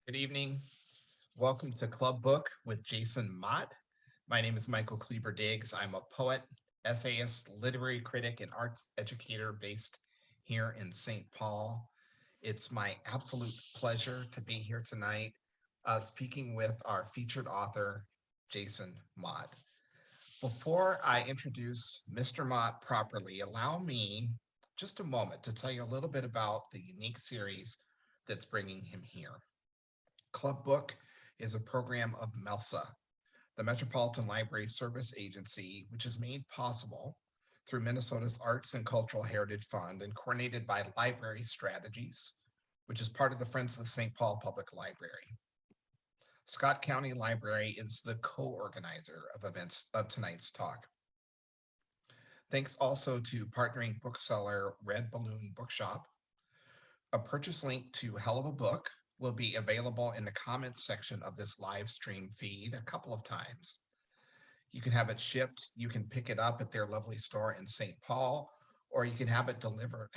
Good evening. Welcome to Club Book with Jason Mott. My name is Michael Kleber-Diggs. I'm a poet, essayist, literary critic, and arts educator based here in St. Paul. It's my absolute pleasure to be here tonight speaking with our featured author, Jason Mott. Before I introduce Mr. Mott properly, allow me just a moment to tell you a little bit about the unique series that's bringing him here. Club Book is a program of MELSA, the Metropolitan Library Service Agency, which is made possible through Minnesota's Arts and Cultural Heritage Fund and coordinated by Library Strategies, which is part of the Friends of the St. Paul Public Library. Scott County Library is the co-organizer of events of tonight's talk. Thanks also to partnering bookseller Red Balloon Bookshop. A purchase link to Hell of a Book will be available in the comments section of this live stream feed a couple of times. You can have it shipped, you can pick it up at their lovely store in St. Paul, or you can have them deliver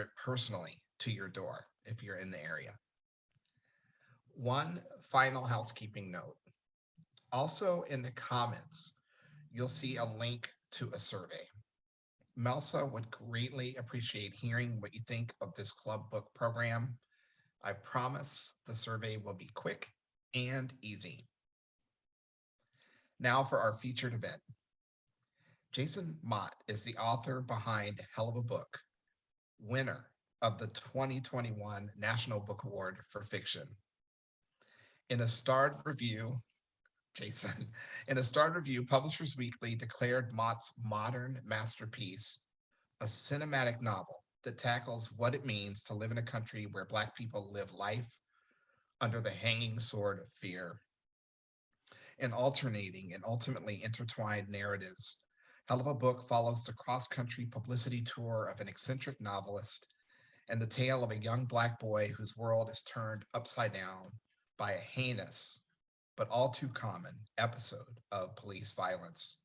it personally to your door if you're in the area. One final housekeeping note. Also in the comments, you'll see a link to a survey. MELSA would greatly appreciate hearing what you think of this club book program. I promise the survey will be quick and easy. Now for our featured event. Jason Mott is the author behind Hell of a Book, winner of the 2021 National Book Award for Fiction. In a starred review, Publishers Weekly declared Mott's modern masterpiece a cinematic novel that tackles what it means to live in a country where Black people live life under the hanging sword of fear. In alternating and ultimately intertwined narratives, Hell of a Book follows the cross-country publicity tour of an eccentric novelist and the tale of a young Black boy whose world is turned upside down by a heinous, but all too common episode of police violence.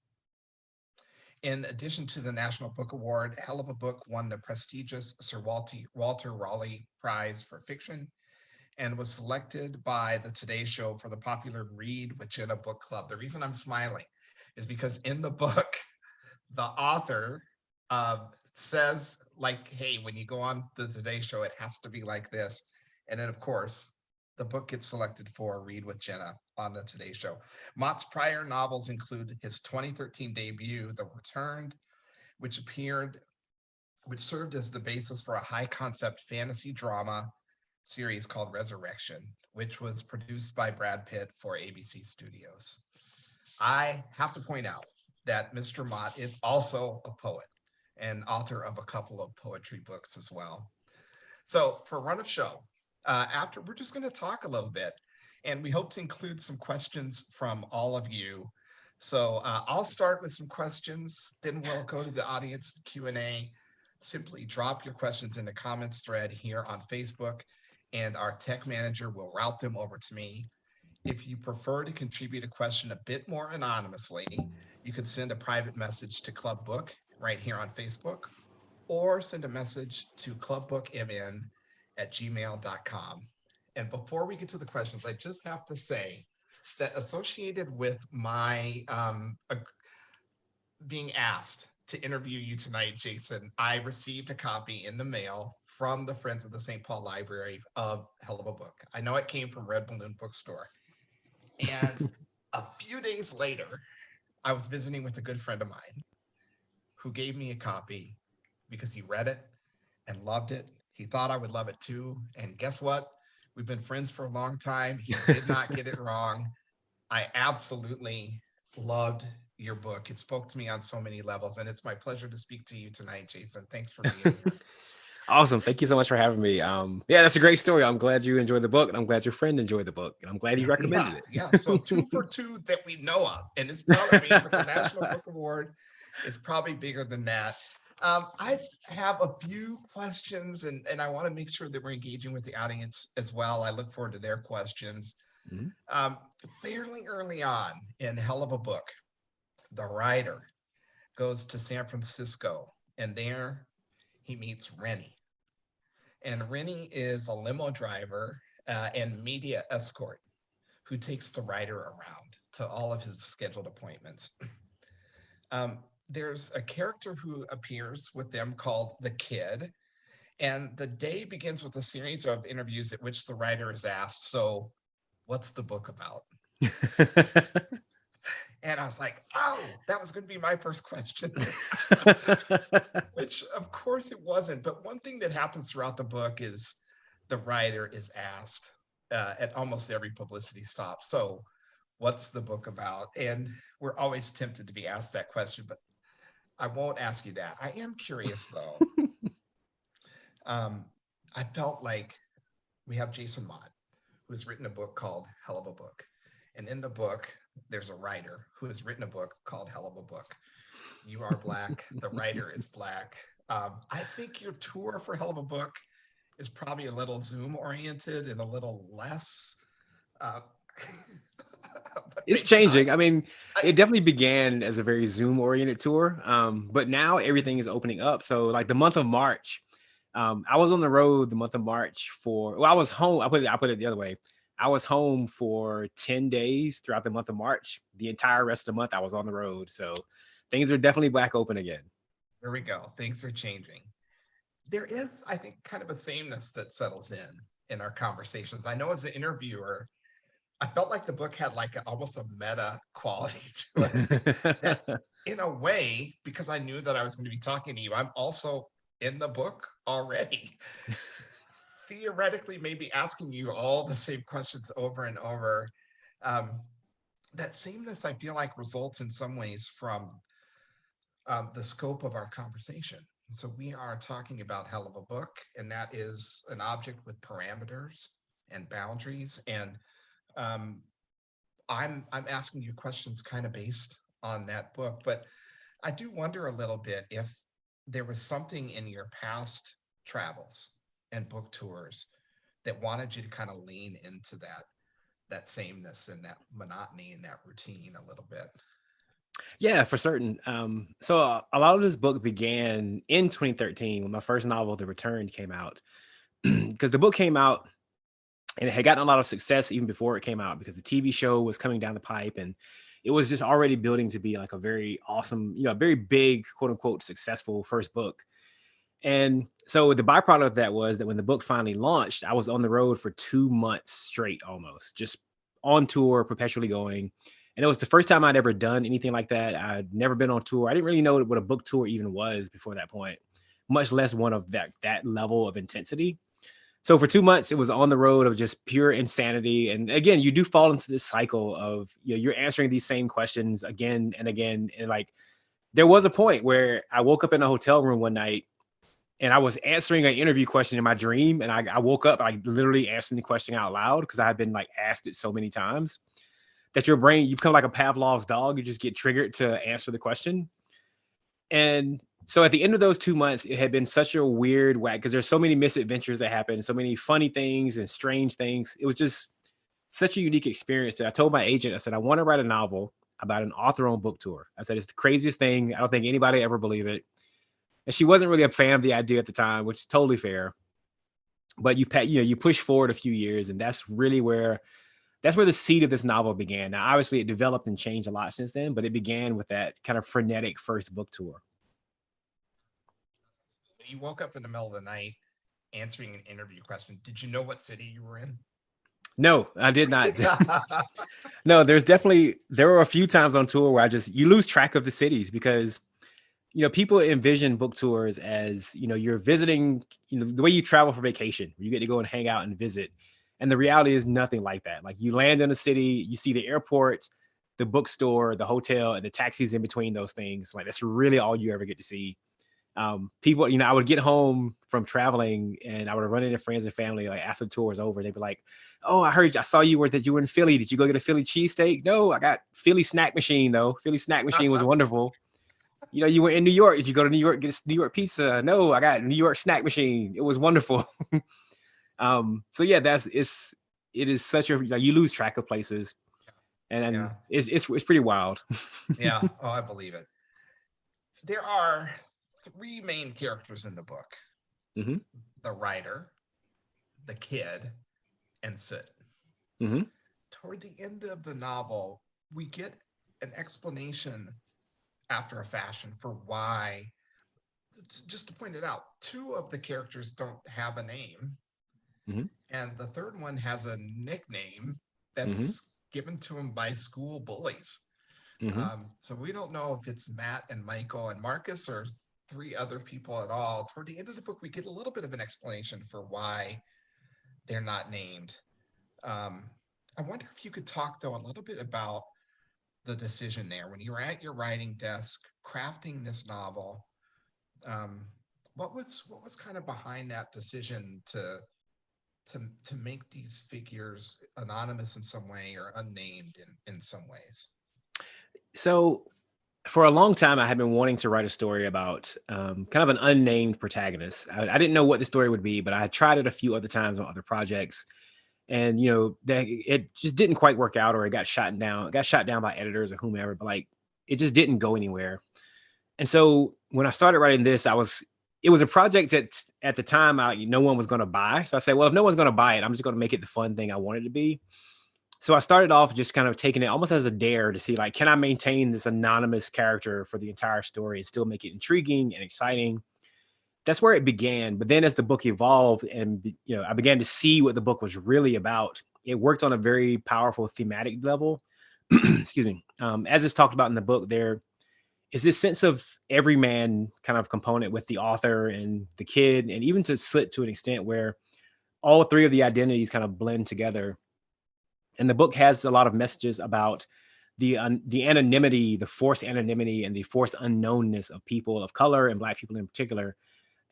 In addition to the National Book Award, Hell of a Book won the prestigious Sir Walter Raleigh Prize for Fiction and was selected by the Today Show for the popular Read with Jenna book club. The reason I'm smiling is because in the book, the author says, like, hey, when you go on the Today Show, it has to be like this. And then, of course, the book gets selected for Read with Jenna on the Today Show. Mott's prior novels include his 2013 debut, The Returned, which served as the basis for a high-concept fantasy drama series called Resurrection, which was produced by Brad Pitt for ABC Studios. I have to point out that Mr. Mott is also a poet and author of a couple of poetry books as well. So for run of show, after we're just going to talk a little bit, and we hope to include some questions from all of you. So I'll start with some questions, then we'll go to the audience Q&A. Simply drop your questions in the comments thread here on Facebook, and our tech manager will route them over to me. If you prefer to contribute a question a bit more anonymously, you can send a private message to Club Book right here on Facebook, or send a message to clubbookmn@gmail.com. And before we get to the questions, I just have to say that associated with my being asked to interview you tonight, Jason, I received a copy in the mail from the Friends of the St. Paul Library of Hell of a Book. I know it came from Red Balloon Bookstore. And a few days later, I was visiting with a good friend of mine who gave me a copy because he read it and loved it. He thought I would love it too. And guess what? We've been friends for a long time. He did not get it wrong. I absolutely loved your book. It spoke to me on so many levels, and it's my pleasure to speak to you tonight, Jason. Thanks for being here. Awesome. Thank you so much for having me. Yeah, that's a great story. I'm glad you enjoyed the book, and I'm glad your friend enjoyed the book, and I'm glad he recommended it. Yeah. So 2 for 2 that we know of, and it's probably with the National Book Award. It's probably bigger than that. I have a few questions, and I want to make sure that we're engaging with the audience as well. I look forward to their questions. Mhm. Fairly early on in Hell of a Book, the writer goes to San Francisco, and there he meets Rennie. And Rennie is a limo driver and media escort who takes the writer around to all of his scheduled appointments. Um, there's a character who appears with them called the Kid, and the day begins with a series of interviews at which the writer is asked, "So, what's the book about?" And I was like, "Oh, that was going to be my first question," which of course it wasn't. But one thing that happens throughout the book is the writer is asked at almost every publicity stop, "So, what's the book about?" And we're always tempted to be asked that question, but I won't ask you that. I am curious though. I felt like we have Jason Mott, who's written a book called Hell of a Book. And in the book, there's a writer who has written a book called Hell of a Book. You are Black. The writer is Black. I think your tour for Hell of a Book is probably a little Zoom oriented and a little less. Uh, It's maybe not. changing. I mean, it definitely began as a very Zoom oriented tour. But now everything is opening up. So like the month of March, I was on the road the month of March I was home. I put it the other way. I was home for 10 days throughout the month of March. The entire rest of the month I was on the road. So things are definitely back open again. There we go. Things are changing. There is, I think, kind of a sameness that settles in our conversations. I know as an interviewer, I felt like the book had like almost a meta quality to it. That in a way, because I knew that I was going to be talking to you, I'm also in the book already. Theoretically, maybe asking you all the same questions over and over. Um, that sameness, I feel like, results in some ways from the scope of our conversation. So we are talking about Hell of a Book, and that is an object with parameters and boundaries. And um, I'm asking you questions kind of based on that book, but I do wonder a little bit if there was something in your past travels and book tours that wanted you to kind of lean into that sameness and that monotony and that routine a little bit. Yeah, for certain. So a lot of this book began in 2013 when my first novel, The Return, came out. Because the book came out and it had gotten a lot of success even before it came out because the TV show was coming down the pipe and it was just already building to be like a very awesome, very big, quote unquote, successful first book. And so the byproduct of that was that when the book finally launched, I was on the road for 2 months straight, almost just on tour, perpetually going. And it was the first time I'd ever done anything like that. I'd never been on tour. I didn't really know what a book tour even was before that point, much less one of that level of intensity. So for 2 months, it was on the road of just pure insanity. And again, you do fall into this cycle of you're answering these same questions again and again. And like there was a point where I woke up in a hotel room one night and I was answering an interview question in my dream. And I woke up, I literally answering the question out loud because I had been like asked it so many times that your brain, you become like a Pavlov's dog. You just get triggered to answer the question. And so at the end of those 2 months, it had been such a weird whack because there's so many misadventures that happened, so many funny things and strange things. It was just such a unique experience that I told my agent, I said, I want to write a novel about an author-owned book tour. I said, it's the craziest thing. I don't think anybody ever believe it. And she wasn't really a fan of the idea at the time, which is totally fair. But you push forward a few years, and that's where the seed of this novel began. Now, obviously, it developed and changed a lot since then, but it began with that kind of frenetic first book tour. You woke up in the middle of the night answering an interview question. Did you know what city you were in? No, I did not. No, there were a few times on tour where you lose track of the cities because people envision book tours as you're visiting, the way you travel for vacation, you get to go and hang out and visit. And the reality is nothing like that. Like you land in a city, you see the airport, the bookstore, the hotel, and the taxis in between those things. Like that's really all you ever get to see. People, I would get home from traveling and I would run into friends and family like after the tour was over. They'd be like, "Oh, I saw you were in Philly. Did you go get a Philly cheesesteak?" "No, I got Philly snack machine though. Philly snack machine was wonderful." "You were in New York. Did you go to New York, get a New York pizza?" "No, I got New York snack machine. It was wonderful." So yeah, it is such a, like, you lose track of places and Yeah. it's pretty wild. Yeah. Oh, I believe it. There are three main characters in the book: Mhm. the writer, the kid, and sit. Hmm. Toward the end of the novel, we get an explanation after a fashion for why. Just to point it out, two of the characters don't have a name, Hmm. and the third one has a nickname Hmm. that's given to him by school bullies. Hmm. So we don't know if it's Matt and Michael and Marcus or three other people at all. Toward the end of the book, we get a little bit of an explanation for why they're not named. Um, I wonder if you could talk, though, a little bit about the decision there when you were at your writing desk crafting this novel. Um, what was kind of behind that decision to make these figures anonymous in some way or unnamed in some ways? So for a long time, I had been wanting to write a story about kind of an unnamed protagonist. I didn't know what the story would be, but I had tried it a few other times on other projects, and it just didn't quite work out, or it got shot down. It got shot down by editors or whomever, but like it just didn't go anywhere. And so when I started writing this, it was a project that at the time no one was going to buy. So I said, well, if no one's going to buy it, I'm just going to make it the fun thing I wanted to be. So I started off just kind of taking it almost as a dare to see, like, can I maintain this anonymous character for the entire story and still make it intriguing and exciting? That's where it began. But then as the book evolved and, I began to see what the book was really about, it worked on a very powerful thematic level. Excuse me. As it's talked about in the book, there is this sense of everyman kind of component with the author and the kid, and even to Slit to an extent where all three of the identities kind of blend together. And the book has a lot of messages about the anonymity, the forced anonymity, and the forced unknownness of people of color and Black people in particular,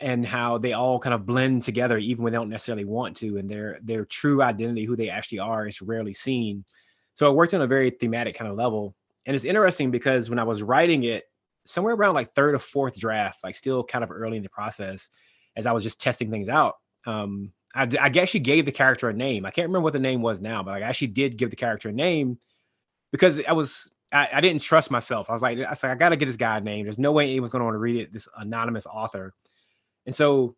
and how they all kind of blend together even when they don't necessarily want to, and their true identity, who they actually are, is rarely seen. So it worked on a very thematic kind of level. And it's interesting because when I was writing it, somewhere around like third or fourth draft, like still kind of early in the process, as I was just testing things out, I actually gave the character a name. I can't remember what the name was now, but I actually did give the character a name because I didn't trust myself. I got to get this guy a name. There's no way anyone's going to want to read it, this anonymous author. And so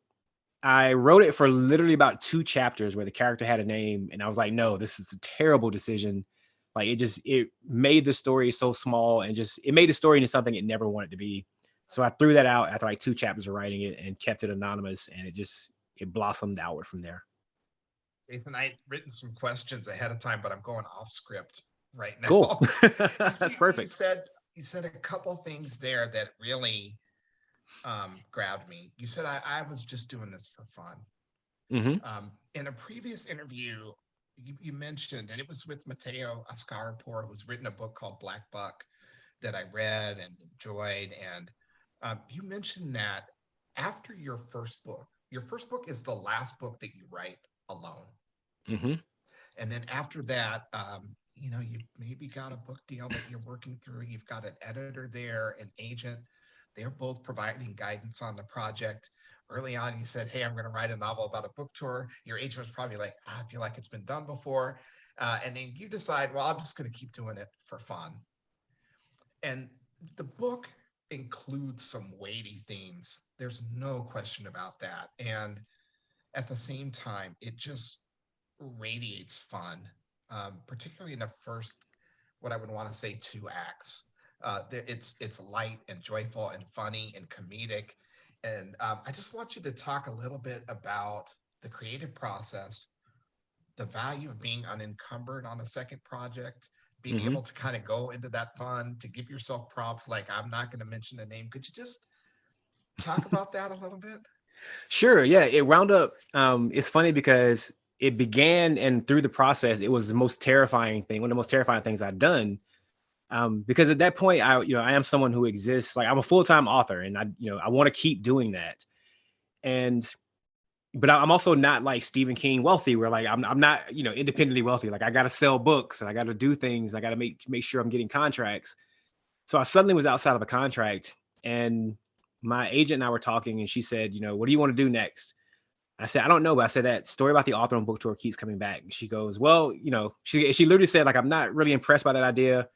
I wrote it for literally about 2 chapters where the character had a name. And I was like, no, this is a terrible decision. Like it made the story so small, and it made the story into something it never wanted to be. So I threw that out after like 2 chapters of writing it and kept it anonymous. And it blossomed outward from there. Nathan, I'd written some questions ahead of time, but I'm going off script right Cool. now. That's you, perfect. you said a couple things there that really grabbed me. You said I was just doing this for fun. Mm-hmm. In a previous interview, you mentioned, and it was with Mateo Ascarapor, who's written a book called Black Buck that I read and enjoyed. And you mentioned that after your first book is the last book that you write alone. Mm-hmm. And then after that, you maybe got a book deal that you're working through. You've got an editor there, an agent. They're both providing guidance on the project. Early on, you said, hey, I'm going to write a novel about a book tour. Your agent was probably like, I feel like it's been done before. And then you decide, well, I'm just going to keep doing it for fun. And the book includes some weighty themes. There's no question about that. And at the same time, it just radiates fun, particularly in the first, what I would want to say, 2 acts. It's light and joyful and funny and comedic. And I just want you to talk a little bit about the creative process, the value of being unencumbered on a second project, being Mm-hmm. able to kind of go into that fun, to give yourself props. Like, I'm not going to mention the name. Could you just talk about that a little bit? Sure. Yeah. It wound up. It's funny because it began, and through the process, it was the most terrifying thing. One of the most terrifying things I'd done. Because at that point, I am someone who exists. Like, I'm a full-time author, and I want to keep doing that. But I'm also not like Stephen King wealthy, where like I'm not, independently wealthy. Like, I got to sell books and I got to do things. I got to make sure I'm getting contracts. So I suddenly was outside of a contract, and my agent and I were talking, and she said, what do you want to do next? I said, I don't know, but I said that story about the author on book tour keeps coming back. And she goes, well, she literally said, like, I'm not really impressed by that idea,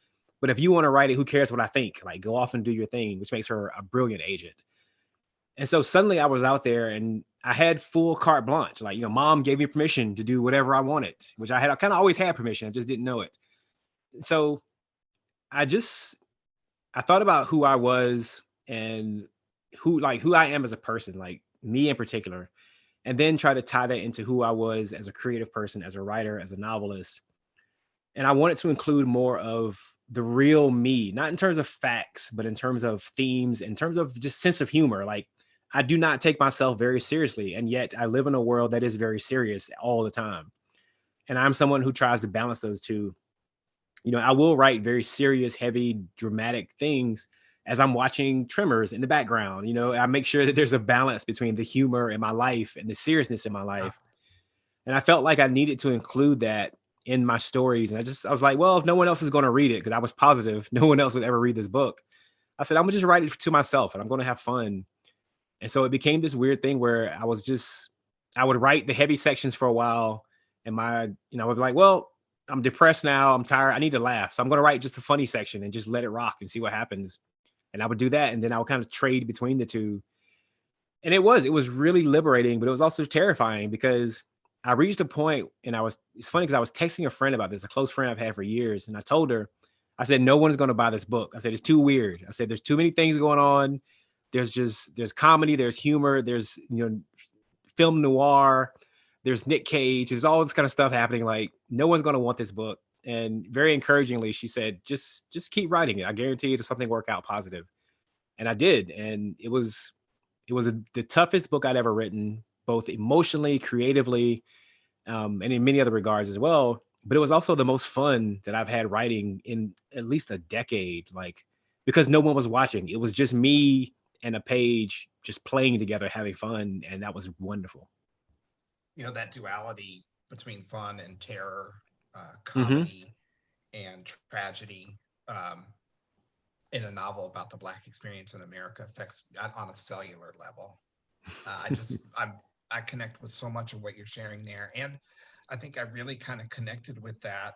but if you want to write it, who cares what I think? Like, go off and do your thing, which makes her a brilliant agent. And so suddenly I was out there, and I had full carte blanche. Like, mom gave me permission to do whatever I wanted, which I kind of always had permission. I just didn't know it. So I just I thought about who I was and who I am as a person, like me in particular, and then try to tie that into who I was as a creative person, as a writer, as a novelist. And I wanted to include more of the real me, not in terms of facts, but in terms of themes, in terms of just sense of humor. Like, I do not take myself very seriously, and yet I live in a world that is very serious all the time. And I'm someone who tries to balance those two. I will write very serious, heavy, dramatic things as I'm watching Tremors in the background. I make sure that there's a balance between the humor in my life and the seriousness in my Uh, life. And I felt like I needed to include that in my stories. And I was like, well, if no one else is going to read it, because I was positive no one else would ever read this book, I said, I'm gonna just write it to myself and I'm going to have fun. And so it became this weird thing where I would write the heavy sections for a while. And I would be like, well, I'm depressed now. I'm tired. I need to laugh. So I'm going to write just a funny section and just let it rock and see what happens. And I would do that. And then I would kind of trade between the two. And it was really liberating, but it was also terrifying because I reached a point and it's funny because I was texting a friend about this, a close friend I've had for years. And I told her, I said, no one's going to buy this book. I said, it's too weird. I said, there's too many things going on. There's comedy, there's humor, there's, film noir, there's Nick Cage, there's all this kind of stuff happening. Like, no one's going to want this book. And very encouragingly, she said, just keep writing it. I guarantee you something work out positive. And I did. And it was the toughest book I'd ever written, both emotionally, creatively, and in many other regards as well. But it was also the most fun that I've had writing in at least a decade, like, because no one was watching. It was just me and a page just playing together, having fun. And that was wonderful. that duality between fun and terror, Hmm. comedy and tragedy, in a novel about the Black experience in America affects on a cellular level. I connect with so much of what you're sharing there, and I think I really kind of connected with that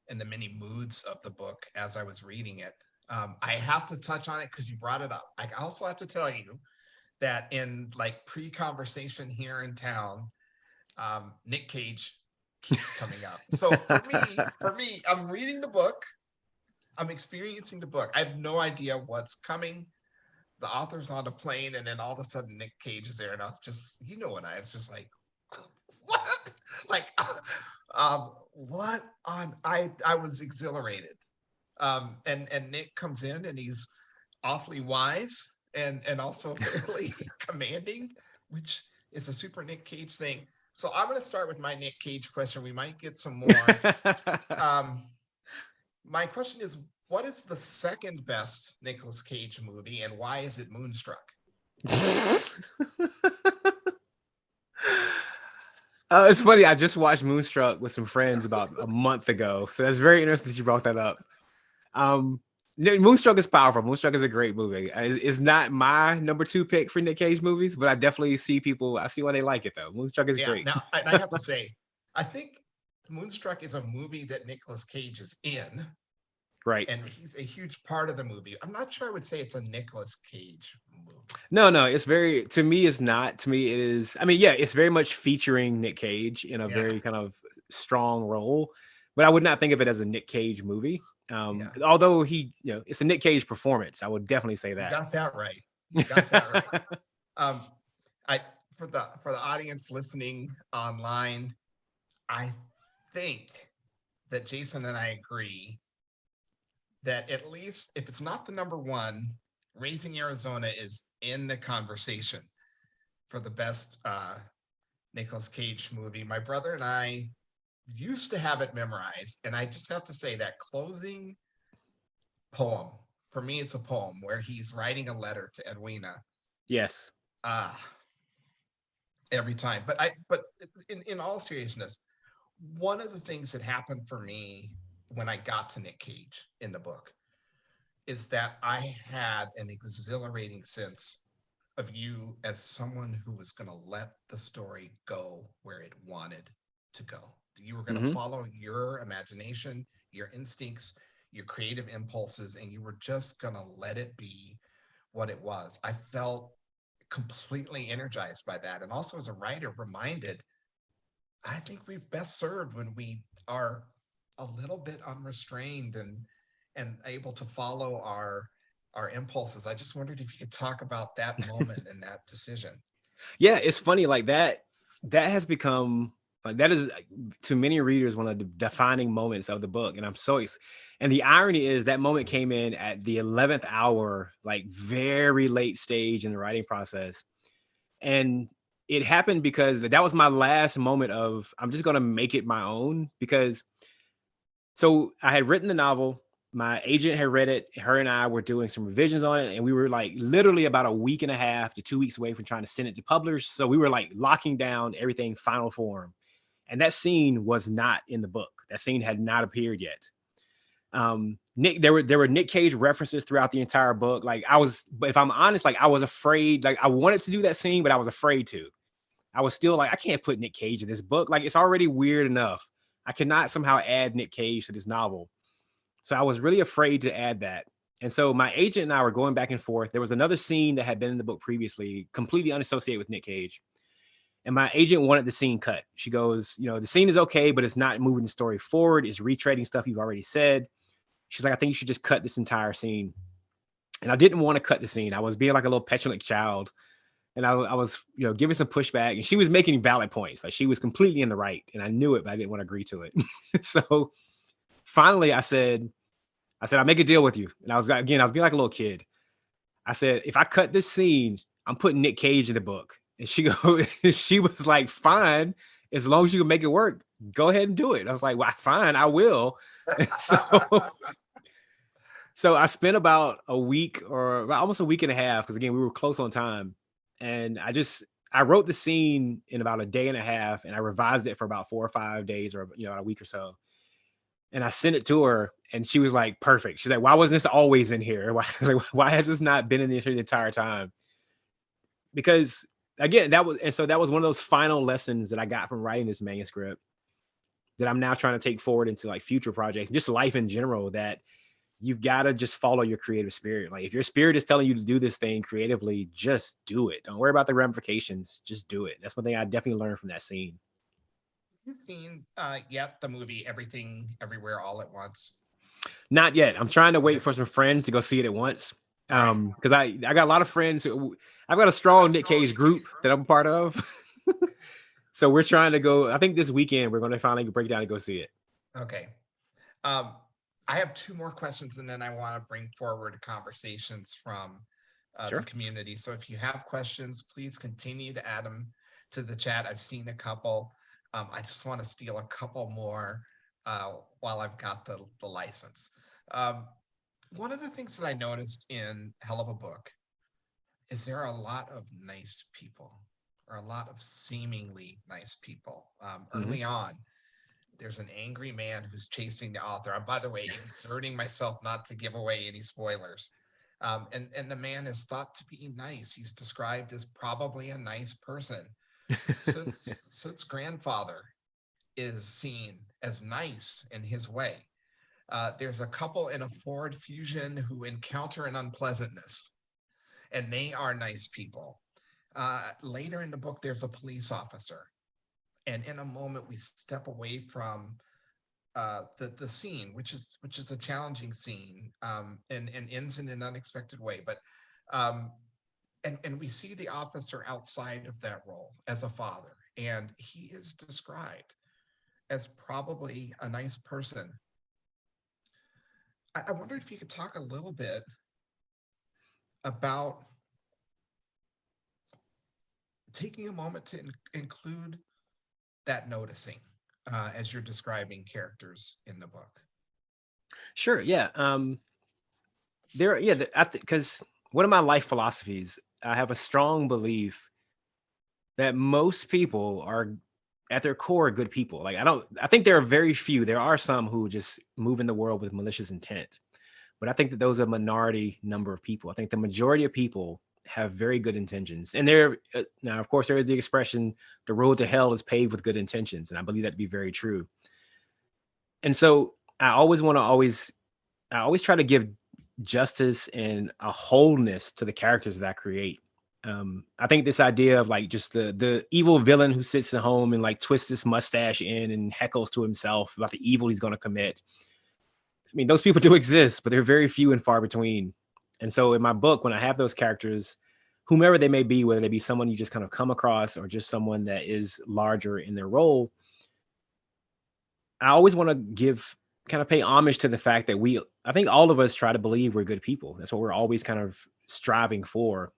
in the many moods of the book as I was reading it. I have to touch on it because you brought it up. I also have to tell you that in like pre-conversation here in town, Nick Cage keeps coming up. So for me, I'm reading the book. I'm experiencing the book. I have no idea what's coming. The author's on the plane, and then all of a sudden Nick Cage is there, and I was just, I was just like, what? Like, what on? I was exhilarated. And Nick comes in, and he's awfully wise and also fairly commanding, which is a super Nick Cage thing. So I'm going to start with my Nick Cage question. We might get some more. Um, my question is, what is the second best Nicolas Cage movie, and why is it Moonstruck? It's funny. I just watched Moonstruck with some friends about a month ago, so that's very interesting that you brought that up. Um, Moonstruck is powerful. Moonstruck is a great movie. It's not my number two pick for Nick Cage movies, but I definitely see people. I see why they like it though. Moonstruck is Yeah. great. Now, I have to say, I think Moonstruck is a movie that Nicolas Cage is in, Right. and he's a huge part of the movie. I'm not sure I would say it's a Nicolas Cage movie. No. It's very, to me, it's not. To me, it is. I mean, yeah, it's very much featuring Nick Cage in a Yeah. very kind of strong role, but I would not think of it as a Nick Cage movie. Yeah. Although it's a Nick Cage performance. I would definitely say You that. got that right. You got that right. Um, I for the audience listening online, I think that Jason and I agree that at least if it's not the number one, Raising Arizona is in the conversation for the best Nicolas Cage movie. My brother and I used to have it memorized, and I just have to say that closing poem, for me, it's a poem where he's writing a letter to Edwina. Yes. Ah, every time. But in all seriousness, one of the things that happened for me when I got to Nick Cage in the book is that I had an exhilarating sense of you as someone who was going to let the story go where it wanted to go. You were going to Hmm. follow your imagination, your instincts, your creative impulses, and you were just going to let it be what it was. I felt completely energized by that. And also as a writer, reminded, I think we're best served when we are a little bit unrestrained and able to follow our impulses. I just wondered if you could talk about that moment and that decision. Yeah, it's funny like that. That has become like that is to many readers one of the defining moments of the book, and I'm so and the irony is that moment came in at the 11th hour, like very late stage in the writing process, and it happened because that was my last moment of I'm just gonna make it my own because so I had written the novel. My agent had read it. Her and I were doing some revisions on it, and we were like literally about a week and a half to 2 weeks away from trying to send it to publishers. So we were like locking down everything final form. And that scene was not in the book. That scene had not appeared yet. Nick, there were Nick Cage references throughout the entire book. Like I was, but if I'm honest, like I was afraid. Like I wanted to do that scene, but I was afraid to. I was still like, I can't put Nick Cage in this book. Like it's already weird enough. I cannot somehow add Nick Cage to this novel. So I was really afraid to add that. And so my agent and I were going back and forth. There was another scene that had been in the book previously, completely unassociated with Nick Cage. And my agent wanted the scene cut. She goes, the scene is okay, but it's not moving the story forward. It's retreading stuff you've already said. She's like, I think you should just cut this entire scene. And I didn't want to cut the scene. I was being like a little petulant child. And I was, giving some pushback. And she was making valid points. Like she was completely in the right. And I knew it, but I didn't want to agree to it. So finally I said, I'll make a deal with you. And I was being like a little kid. I said, if I cut this scene, I'm putting Nick Cage in the book. And she was like, fine, as long as you can make it work, go ahead and do it. I was like, well, fine, I will. So I spent about a week or about almost a week and a half, because again, we were close on time. And I wrote the scene in about a day and a half, and I revised it for about 4 or 5 days or, a week or so. And I sent it to her, and she was like, perfect. She's like, why wasn't this always in here? Why has this not been in the entire time? Because again, that was one of those final lessons that I got from writing this manuscript that I'm now trying to take forward into like future projects, just life in general, that you've got to just follow your creative spirit. Like if your spirit is telling you to do this thing creatively, just do it. Don't worry about the ramifications. Just do it. That's one thing I definitely learned from that scene. You've seen the movie Everything Everywhere All at Once? Not yet. I'm trying to Okay. wait for some friends to go see it at once. Right. Because I got a lot of friends I've got a strong Nick Cage group that I'm a part of. So we're trying to go. I think this weekend we're going to finally break down and go see it. Okay. I have 2 more questions, and then I want to bring forward conversations from Sure. the community. So if you have questions, please continue to add them to the chat. I've seen a couple. I just want to steal a couple more while I've got the license. One of the things that I noticed in Hell of a Book is there are a lot of nice people, or a lot of seemingly nice people. Early on, there's an angry man who's chasing the author. I'm, by the way, exerting myself not to give away any spoilers. And the man is thought to be nice. He's described as probably a nice person. Soot's grandfather is seen as nice in his way. There's a couple in a Ford Fusion who encounter an unpleasantness, and they are nice people. Later in the book, there's a police officer. And in a moment, we step away from the scene, which is a challenging scene, and ends in an unexpected way. But and we see the officer outside of that role as a father, and he is described as probably a nice person. I wondered if you could talk a little bit about taking a moment to include that noticing as you're describing characters in the book. Sure. Yeah. Because one of my life philosophies, I have a strong belief that most people are at their core good people. Like I think there are very few. There are some who just move in the world with malicious intent, but I think that those are a minority number of people. I think the majority of people have very good intentions. And now, of course, there is the expression, the road to hell is paved with good intentions. And I believe that to be very true. And so I always try to give justice and a wholeness to the characters that I create. I think this idea of like just the evil villain who sits at home and like twists his mustache in and heckles to himself about the evil he's going to commit. I mean, those people do exist, but they're very few and far between. And so in my book, when I have those characters, whomever they may be, whether they be someone you just kind of come across or just someone that is larger in their role, I always want to kind of pay homage to the fact that I think all of us try to believe we're good people. That's what we're always kind of striving for.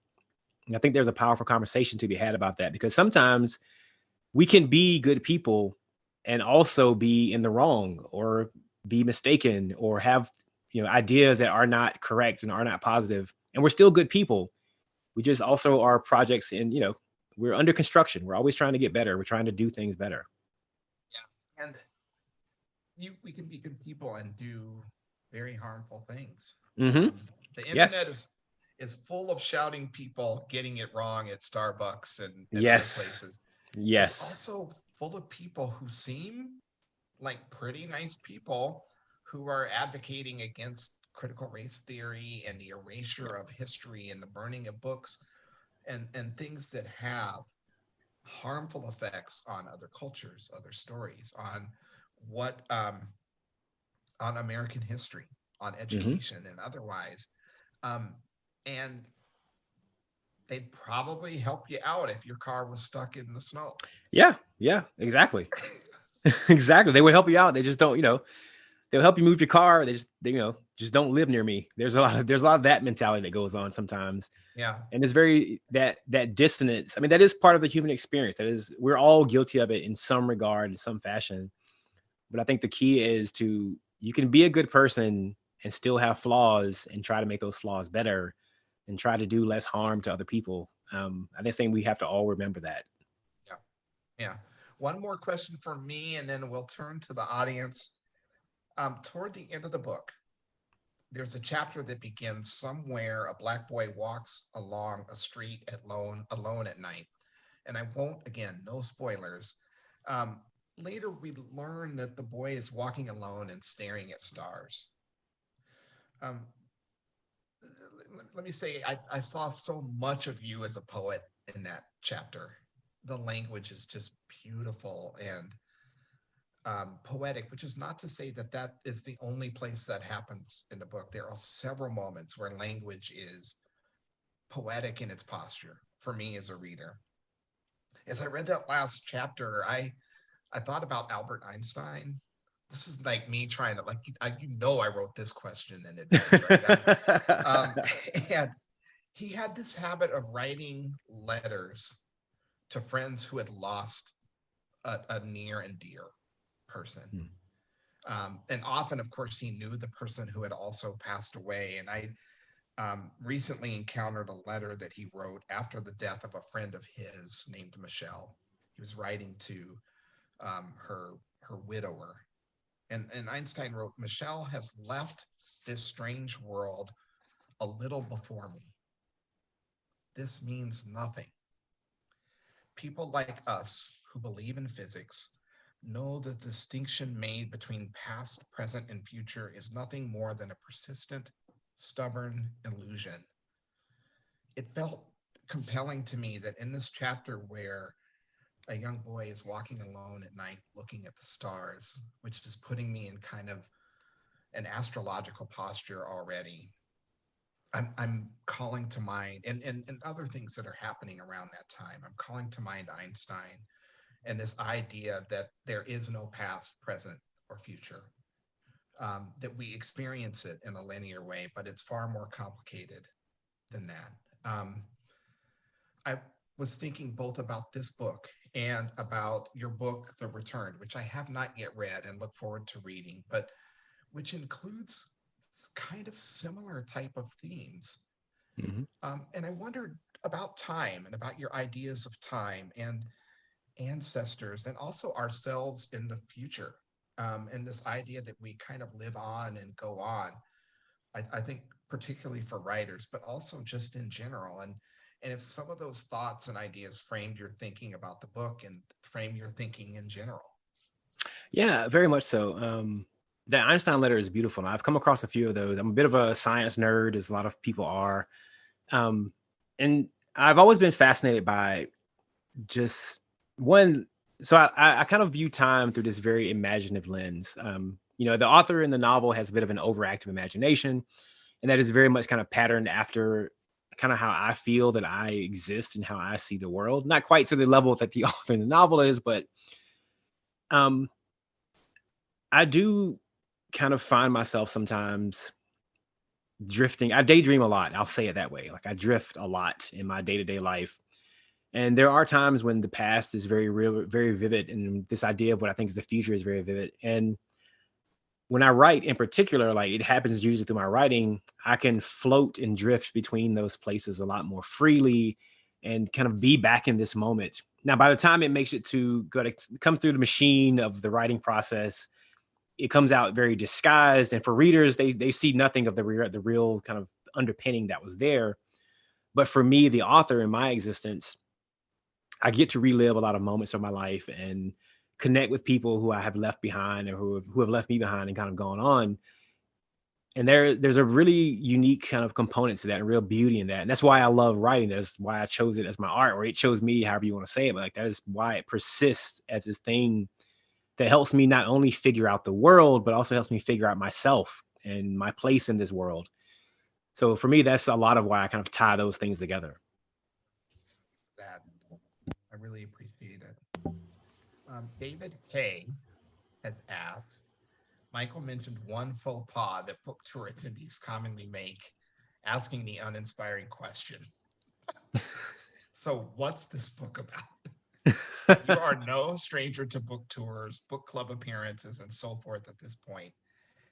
And I think there's a powerful conversation to be had about that, because sometimes we can be good people and also be in the wrong or be mistaken or have, ideas that are not correct and are not positive, and we're still good people. We just also are projects and, we're under construction. We're always trying to get better. We're trying to do things better. Yeah. And we can be good people and do very harmful things. Mm-hmm. The internet is full of shouting people getting it wrong at Starbucks and other places. Yes. It's also full of people who seem like pretty nice people who are advocating against critical race theory and the erasure of history and the burning of books and things that have harmful effects on other cultures, other stories, on what on American history, on education and otherwise. And they'd probably help you out if your car was stuck in the snow. Yeah, exactly. Exactly. They would help you out. They just don't, they'll help you move your car. They just don't live near me. There's a lot of that mentality that goes on sometimes. Yeah. And it's very that dissonance. I mean, that is part of the human experience. We're all guilty of it in some regard, in some fashion. But I think the key is you can be a good person and still have flaws and try to make those flaws better and try to do less harm to other people. I think we have to all remember that. Yeah. One more question for me, and then we'll turn to the audience. Toward the end of the book, there's a chapter that begins somewhere. A black boy walks along a street alone at night. And I won't, again, no spoilers. Later, we learn that the boy is walking alone and staring at stars. Let me say, I saw so much of you as a poet in that chapter. The language is just beautiful and poetic, which is not to say that is the only place that happens in the book. There are several moments where language is poetic in its posture for me as a reader. As I read that last chapter, I thought about Albert Einstein. This is like me trying to I wrote this question in advance, right? And he had this habit of writing letters to friends who had lost a near and dear person. And often, of course, he knew the person who had also passed away. And I recently encountered a letter that he wrote after the death of a friend of his named Michelle. He was writing to her widower. And Einstein wrote, "Michelle has left this strange world a little before me. This means nothing. People like us who believe in physics know the distinction made between past, present, and future is nothing more than a persistent, stubborn illusion." It felt compelling to me that in this chapter where a young boy is walking alone at night looking at the stars, which is putting me in kind of an astrological posture already, I'm calling to mind, and other things that are happening around that time. I'm calling to mind Einstein and this idea that there is no past, present, or future, that we experience it in a linear way, but it's far more complicated than that. I was thinking both about this book and about your book, The Return, which I have not yet read and look forward to reading, but which includes kind of similar type of themes. And I wondered about time and about your ideas of time and ancestors and also ourselves in the future, and this idea that we kind of live on and go on. I think particularly for writers, but also just in general. And if some of those thoughts and ideas framed your thinking about the book and frame your thinking in general. Yeah, very much so. That Einstein letter is beautiful. And I've come across a few of those. I'm a bit of a science nerd, as a lot of people are. And I've always been fascinated by just one. So I kind of view time through this very imaginative lens. The author in the novel has a bit of an overactive imagination, and that is very much kind of patterned after kind of how I feel that I exist and how I see the world. Not quite to the level that the author in the novel is, but um, I do kind of find myself sometimes drifting. I daydream a lot. I'll say it that way. Like I drift a lot in my day to day life. And there are times when the past is very real, very vivid, and this idea of what I think is the future is very vivid. And when I write in particular, like it happens usually through my writing, I can float and drift between those places a lot more freely and kind of be back in this moment. Now, by the time it makes it to go to come through the machine of the writing process, it comes out very disguised. And for readers, they see nothing of the real kind of underpinning that was there. But for me, the author in my existence, I get to relive a lot of moments of my life and connect with people who I have left behind or who have left me behind and kind of gone on. And there's a really unique kind of component to that and real beauty in that. And that's why I love writing. That's why I chose it as my art, or it chose me, however you want to say it. But like that is why it persists as this thing that helps me not only figure out the world, but also helps me figure out myself and my place in this world. So for me, that's a lot of why I kind of tie those things together. That I really appreciate it. David K has asked, Michael mentioned one faux pas that book tour attendees commonly make, asking the uninspiring question. So what's this book about? You are no stranger to book tours, book club appearances, and so forth at this point.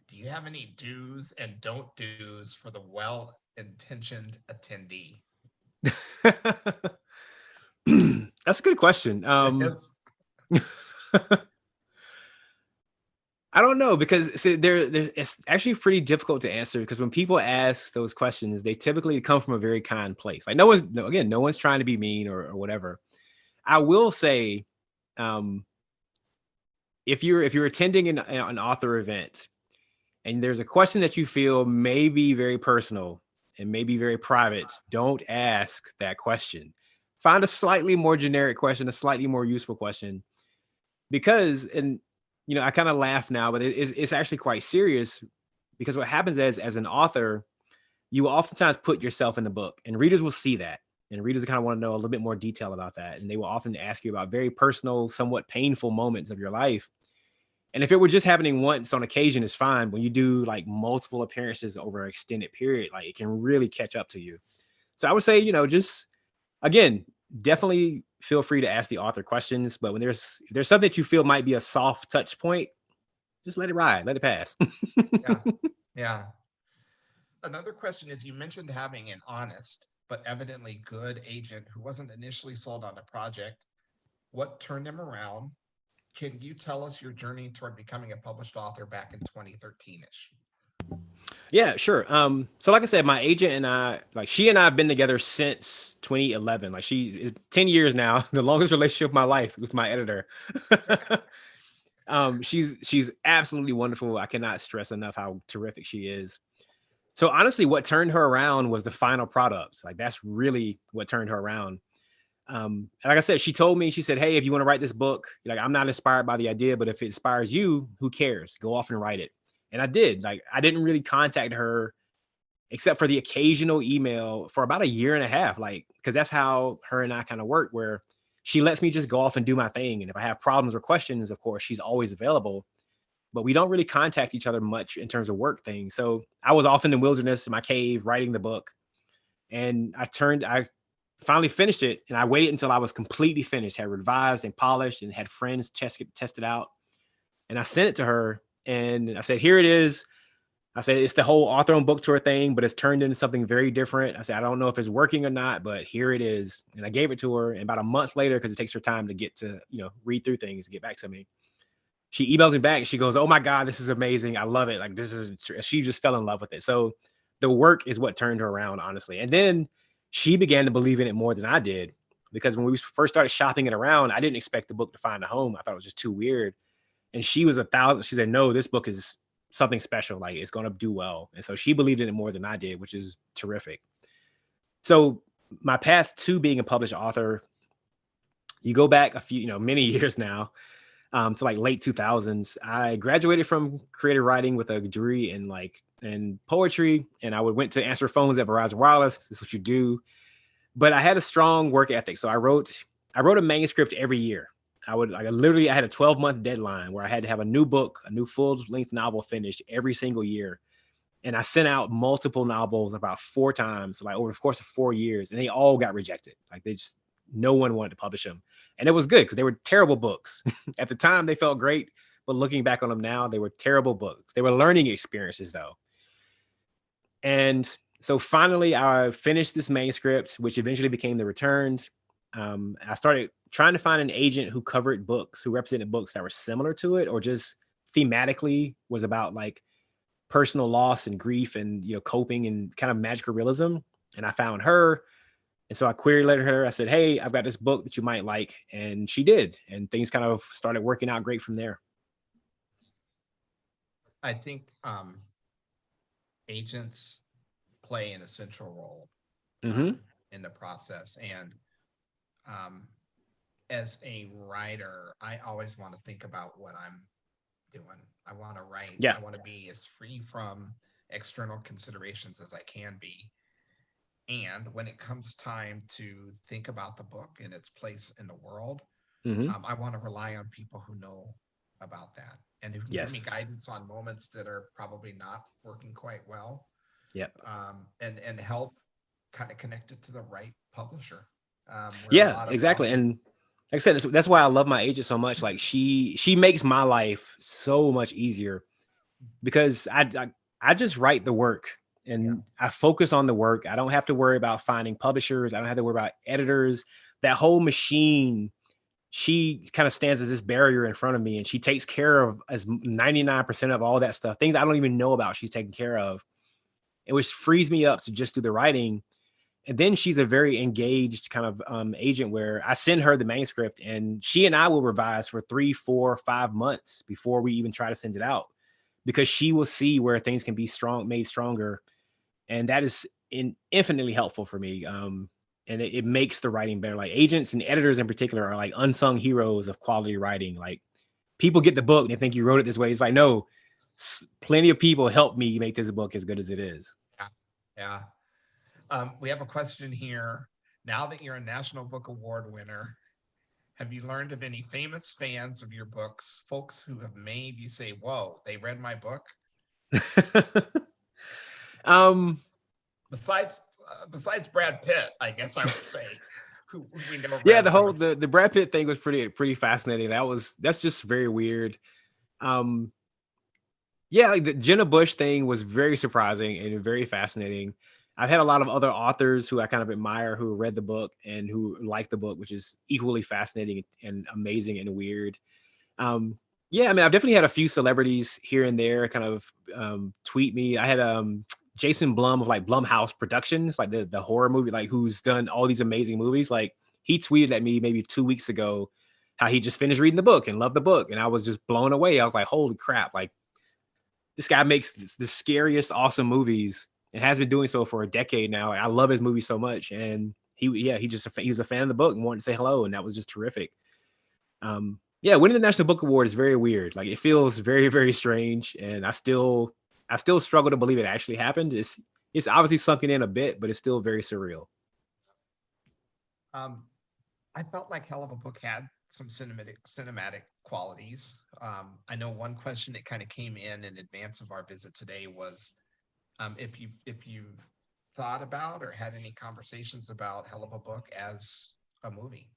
Do you have any do's and don't do's for the well-intentioned attendee? That's a good question. Yes. I don't know, because see, it's actually pretty difficult to answer, because when people ask those questions, they typically come from a very kind place. Like no one's trying to be mean or whatever. I will say, um, if you're attending an author event and there's a question that you feel may be very personal and may be very private, don't ask that question. Find a slightly more generic question, a slightly more useful question, because and I kind of laugh now, but it's actually quite serious, because what happens as an author, you will oftentimes put yourself in the book, and readers will see that, and readers kind of want to know a little bit more detail about that, and they will often ask you about very personal, somewhat painful moments of your life. And if it were just happening once on occasion, it's fine. When you do like multiple appearances over an extended period, like it can really catch up to you. So I would say, just again, definitely feel free to ask the author questions. But when if there's something that you feel might be a soft touch point, just let it ride, let it pass. Yeah. Yeah. Another question is, you mentioned having an honest but evidently good agent who wasn't initially sold on the project. What turned him around? Can you tell us your journey toward becoming a published author back in 2013-ish? Yeah, sure. So like I said, my agent and I, like she and I have been together since 2011. Like she is 10 years now, the longest relationship of my life with my editor. She's absolutely wonderful. I cannot stress enough how terrific she is. So honestly, what turned her around was the final products. Like that's really what turned her around. And like I said, she told me, she said, "Hey, if you want to write this book, like I'm not inspired by the idea, but if it inspires you, who cares? Go off and write it." And I did. Like I didn't really contact her except for the occasional email for about a year and a half, like because that's how her and I kind of work, where she lets me just go off and do my thing. And if I have problems or questions, of course, she's always available. But we don't really contact each other much in terms of work things. So I was off in the wilderness in my cave writing the book, and I finally finished it, and I waited until I was completely finished, had revised and polished, and had friends test it out. And I sent it to her, and I said, "Here it is." I said, "It's the whole author on book tour thing, but it's turned into something very different." I said, "I don't know if it's working or not, but here it is." And I gave it to her. And about a month later, because it takes her time to get to, read through things and get back to me, she emails me back and she goes, "Oh my God, this is amazing. I love it. Like she just fell in love with it." So the work is what turned her around, honestly. And then she began to believe in it more than I did, because when we first started shopping it around, I didn't expect the book to find a home. I thought it was just too weird. And she was 1,000. She said, "No, this book is something special. Like it's going to do well." And so she believed in it more than I did, which is terrific. So my path to being a published author, you go back a few, many years now, to like late 2000s. I graduated from creative writing with a degree in poetry, and I went to answer phones at Verizon Wireless. That's what you do. But I had a strong work ethic, so I wrote a manuscript every year. I had a 12-month deadline where I had to have a new book, a new full-length novel finished every single year. And I sent out multiple novels about 4 times, like over the course of 4 years, and they all got rejected. Like no one wanted to publish them. And it was good because they were terrible books. At the time, they felt great, but looking back on them now, they were terrible books. They were learning experiences, though. And so finally, I finished this manuscript, which eventually became The Returned. I started trying to find an agent who covered books, who represented books that were similar to it, or just thematically was about like personal loss and grief and coping and kind of magical realism. And I found her. And so I queried her. I said, "Hey, I've got this book that you might like." And she did. And things kind of started working out great from there. I think agents play an essential role in the process. And as a writer, I always want to think about what I'm doing. I want to write. Yeah. I want to be as free from external considerations as I can be. And when it comes time to think about the book and its place in the world, I want to rely on people who know about that and who can give me guidance on moments that are probably not working quite well. Yep. And help kind of connect it to the right publisher. Yeah, exactly. And like I said, that's why I love my agent so much. Like she makes my life so much easier because I just write the work and I focus on the work. I don't have to worry about finding publishers. I don't have to worry about editors. That whole machine, she kind of stands as this barrier in front of me, and she takes care of as 99% of all that stuff. Things I don't even know about, she's taking care of. It which frees me up to just do the writing. And then she's a very engaged kind of agent where I send her the manuscript and she and I will revise for 3, 4, 5 months before we even try to send it out, because she will see where things can be made stronger. And that is infinitely helpful for me. And it makes the writing better. Like agents and editors in particular are like unsung heroes of quality writing. Like people get the book and they think you wrote it this way. It's like, no, plenty of people helped me make this book as good as it is. Yeah. We have a question here. Now that you're a National Book Award winner, have you learned of any famous fans of your books, folks who have made you say, "Whoa, they read my book"? Besides Brad Pitt, I guess I would say, who we know. Yeah, the Brad Pitt thing was pretty fascinating. That's just very weird. Yeah, like the Jenna Bush thing was very surprising and very fascinating. I've had a lot of other authors who I kind of admire who read the book and who like the book, which is equally fascinating and amazing and weird. Yeah, I mean, I've definitely had a few celebrities here and there kind of tweet me. I had Jason Blum of like Blumhouse Productions, like the horror movie, like who's done all these amazing movies. Like he tweeted at me maybe 2 weeks ago how he just finished reading the book and loved the book. And I was just blown away. I was like, holy crap. Like this guy makes the scariest, awesome movies and has been doing so for a decade now. Like, I love his movie so much. And he was a fan of the book and wanted to say hello. And that was just terrific. Yeah, winning the National Book Award is very weird. Like it feels very, very strange. And I still struggle to believe it actually happened. It's obviously sunken in a bit, but it's still very surreal. I felt like Hell of a Book had some cinematic qualities. I know one question that kind of came in advance of our visit today was if you've thought about or had any conversations about Hell of a Book as a movie.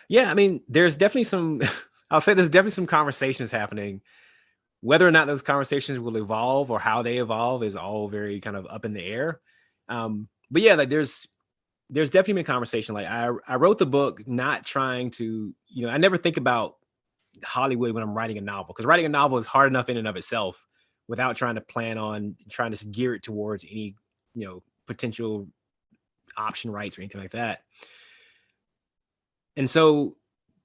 Yeah, I mean, there's definitely some conversations happening. Whether or not those conversations will evolve or how they evolve is all very kind of up in the air. But yeah, like there's definitely been conversation. Like I wrote the book not trying to, I never think about Hollywood when I'm writing a novel, because writing a novel is hard enough in and of itself without trying to plan on trying to gear it towards any, potential option rights or anything like that. And so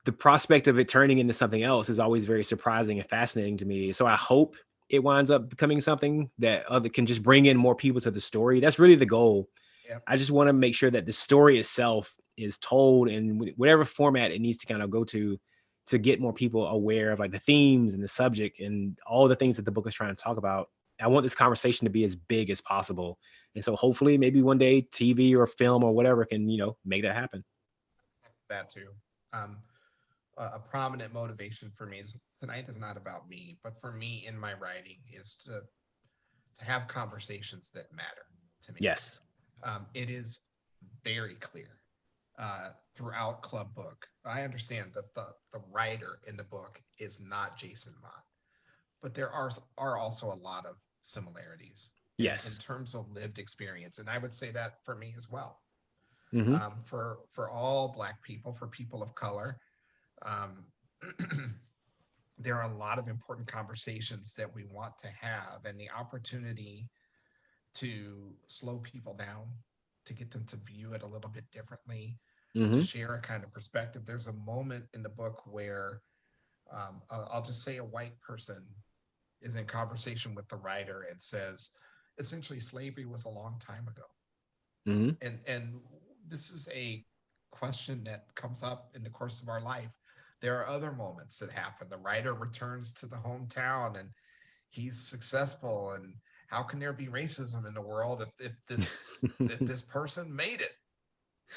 the prospect of it turning into something else is always very surprising and fascinating to me. So I hope it winds up becoming something that can just bring in more people to the story. That's really the goal. Yep. I just want to make sure that the story itself is told in whatever format it needs to kind of go to get more people aware of like the themes and the subject and all the things that the book is trying to talk about. I want this conversation to be as big as possible. And so hopefully maybe one day TV or film or whatever can, make that happen. That too. Um, a prominent motivation for me tonight is not about me, but for me in my writing is to have conversations that matter to me. Yes. It is very clear throughout Club Book. I understand that the writer in the book is not Jason Mott, but there are also a lot of similarities in terms of lived experience, and I would say that for me as well. Mm-hmm. For all Black people, for people of color, there are a lot of important conversations that we want to have, and the opportunity to slow people down, to get them to view it a little bit differently, to share a kind of perspective. There's a moment in the book where I'll just say a white person is in conversation with the writer and says, essentially, slavery was a long time ago. Mm-hmm. And this is a question that comes up in the course of our life. There are other moments that happen. The writer returns to the hometown and he's successful, and how can there be racism in the world if this person made it,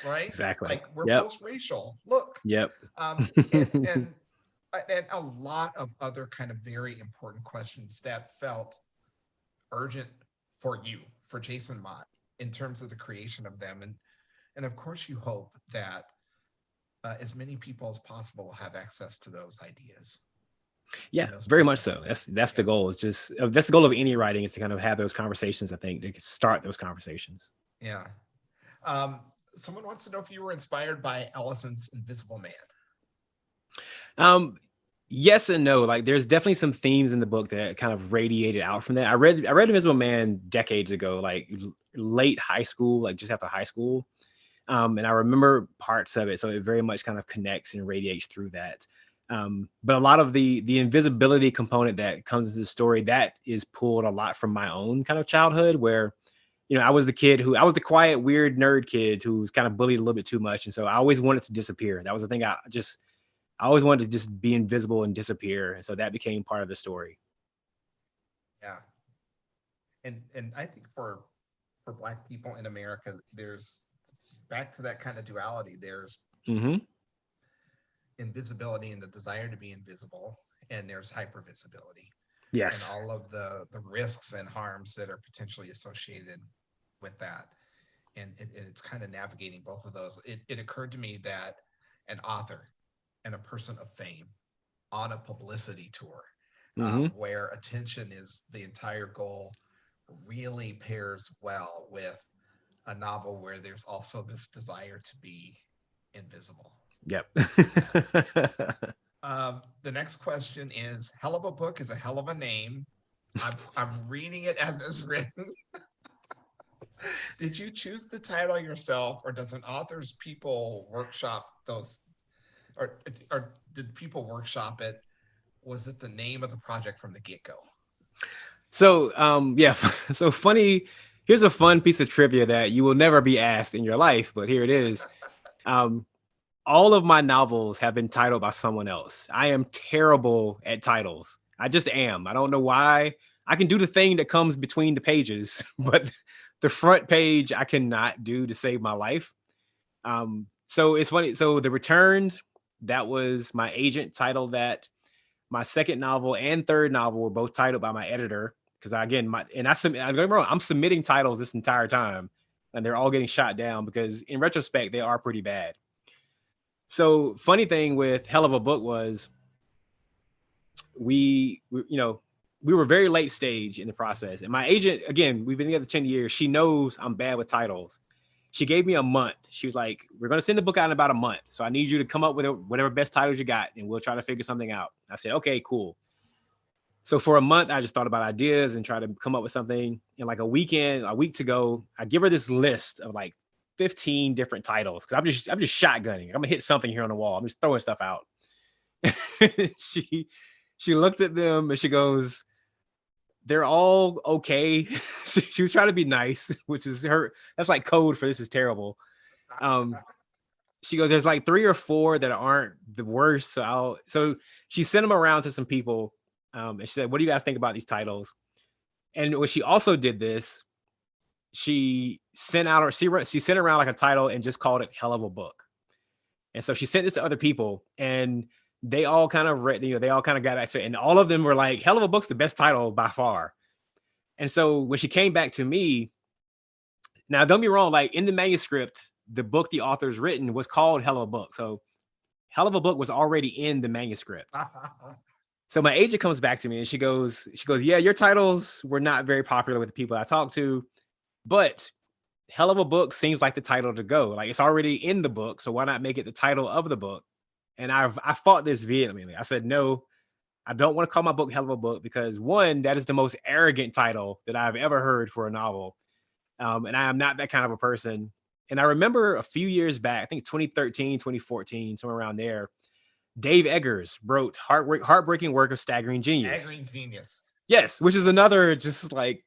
right? Exactly. Like, we're Yep. post-racial. Look. Yep. And a lot of other kind of very important questions that felt urgent for you, for Jason Mott, in terms of the creation of them. And of course, you hope that as many people as possible will have access to those ideas. Yeah, very much so. That's the goal. It's just that's the goal of any writing, is to kind of have those conversations. I think to start those conversations. Yeah. Someone wants to know if you were inspired by Ellison's Invisible Man. Yes and no. Like, there's definitely some themes in the book that kind of radiated out from that. I read Invisible Man decades ago, like late high school, like just after high school. And I remember parts of it, so it very much kind of connects and radiates through that. But a lot of the invisibility component that comes into the story, that is pulled a lot from my own kind of childhood, where I was the quiet, weird nerd kid who was kind of bullied a little bit too much, and so I always wanted to disappear. That was the thing. I always wanted to just be invisible and disappear, and so that became part of the story. Yeah, and I think for Black people in America, there's back to that kind of duality. There's invisibility and the desire to be invisible, and there's hypervisibility. Yes. And all of the risks and harms that are potentially associated with that. And it's kind of navigating both of those. It occurred to me that an author and a person of fame on a publicity tour, where attention is the entire goal, really pairs well with a novel where there's also this desire to be invisible. Yep. The next question is, hell of a book is a hell of a name. I'm reading it as it's written. Did you choose the title yourself, or does an author's people workshop those, or did people workshop it? Was it the name of the project from the get-go? So yeah, so funny. Here's a fun piece of trivia that you will never be asked in your life, but here it is. All of my novels have been titled by someone else. I am terrible at titles. I just am. I don't know why. I can do the thing that comes between the pages, but the front page I cannot do to save my life. So it's funny. So The Returned, that was my agent titled that. My second novel and third novel were both titled by my editor, because I'm submitting titles this entire time, and they're all getting shot down because in retrospect they are pretty bad. So funny thing with Hell of a Book was we were very late stage in the process, and my agent, again, we've been together 10 years. She knows I'm bad with titles. She gave me a month. She was like, we're going to send the book out in about a month, so I need you to come up with whatever best titles you got, and we'll try to figure something out. I said, okay, cool. So for a month, I just thought about ideas and tried to come up with something. And like a week to go, I give her this list of like 15 different titles, because I'm just shotgunning. I'm gonna hit something here on the wall. I'm just throwing stuff out. she looked at them and she goes, they're all okay. She was trying to be nice, which is her. That's like code for this is terrible. She goes, there's like 3 or 4 that aren't the worst. So she sent them around to some people. And she said, what do you guys think about these titles? And when she also did this, she sent around like a title and just called it Hell of a Book. And so she sent this to other people, and they all kind of read, they all kind of got back to it. And all of them were like, Hell of a Book's the best title by far. And so when she came back to me, now don't be wrong, like in the manuscript, the book the author's written was called Hell of a Book. So Hell of a Book was already in the manuscript. So my agent comes back to me and she goes, yeah, your titles were not very popular with the people I talked to, but Hell of a Book seems like the title to go. Like it's already in the book, so why not make it the title of the book? And I fought this vehemently. I said, no, I don't want to call my book Hell of a Book because 1, that is the most arrogant title that I've ever heard for a novel. And I am not that kind of a person. And I remember a few years back, I think 2013, 2014, somewhere around there, Dave Eggers wrote Heartbreaking Work of Staggering Genius. Staggering Genius. Yes, which is another just like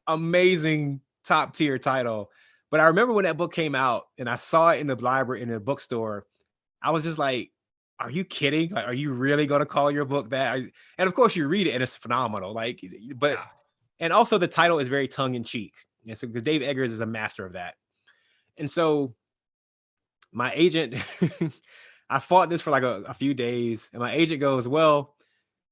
amazing top tier title. But I remember when that book came out and I saw it in the library, in the bookstore, I was just like, are you kidding? Like, are you really going to call your book that? And of course you read it and it's phenomenal. Like, but, yeah. And also the title is very tongue in cheek. And so because Dave Eggers is a master of that. And so my agent, I fought this for like a few days, and my agent goes, well,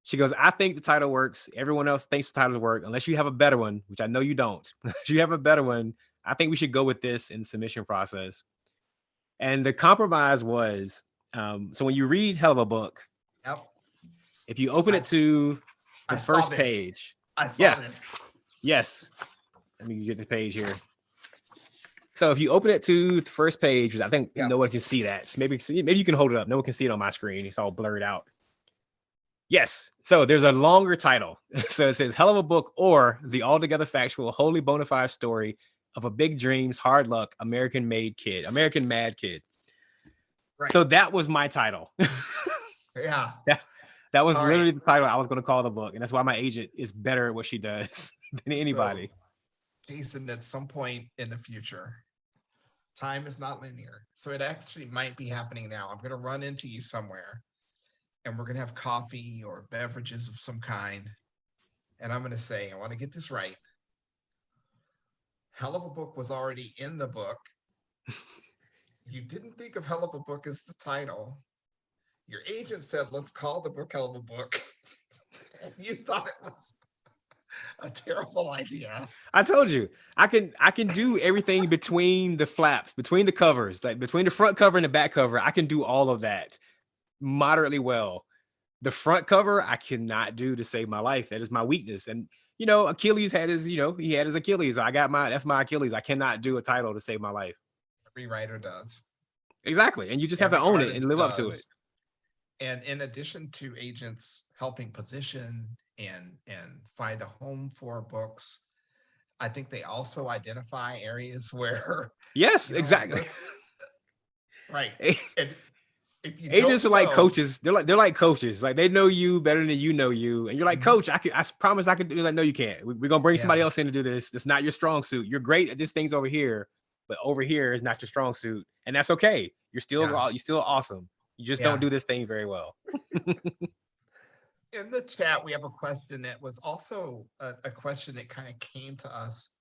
she goes, I think the title works. Everyone else thinks the titles work. Unless you have a better one, which I know you don't. If you have a better one, I think we should go with this in the submission process. And the compromise was, so when you read Hell of a Book, yep. If you open it to the first page. I saw this. Yes. Let me get the page here. So if you open it to the first page, which I think no one can see that. Maybe you can hold it up. No one can see it on my screen. It's all blurred out. Yes. So there's a longer title. So it says Hell of a Book, or the altogether factual, wholly bona fide story of a big dreams, hard luck, American mad kid. Right. So that was my title. Yeah. That was all literally the title I was going to call the book. And that's why my agent is better at what she does than anybody. So, Jason, at some point in the future, time is not linear. So it actually might be happening now. I'm going to run into you somewhere and we're going to have coffee or beverages of some kind. And I'm going to say, I want to get this right. Hell of a Book was already in the book. You didn't think of Hell of a Book as the title. Your agent said, let's call the book Hell of a Book. And you thought it was a terrible idea. I told you, I can do everything between the flaps, between the covers, like between the front cover and the back cover. I can do all of that moderately well. The front cover, I cannot do to save my life. That is my weakness. And, Achilles had his, he had his Achilles. That's my Achilles. I cannot do a title to save my life. Every writer does. Exactly. And you just have to own it and live up to it. And in addition to agents helping position and find a home for books, I think they also identify areas where yes, exactly. Right. And if you agents are like coaches. They're like coaches. Like they know you better than you know you. And you're like, Coach, I promise I can do that. No, you can't. We're gonna bring somebody else in to do this. That's not your strong suit. You're great at this things over here, but over here is not your strong suit. And that's okay. You're still awesome. You just don't do this thing very well. In the chat, we have a question that was also a question that kind of came to us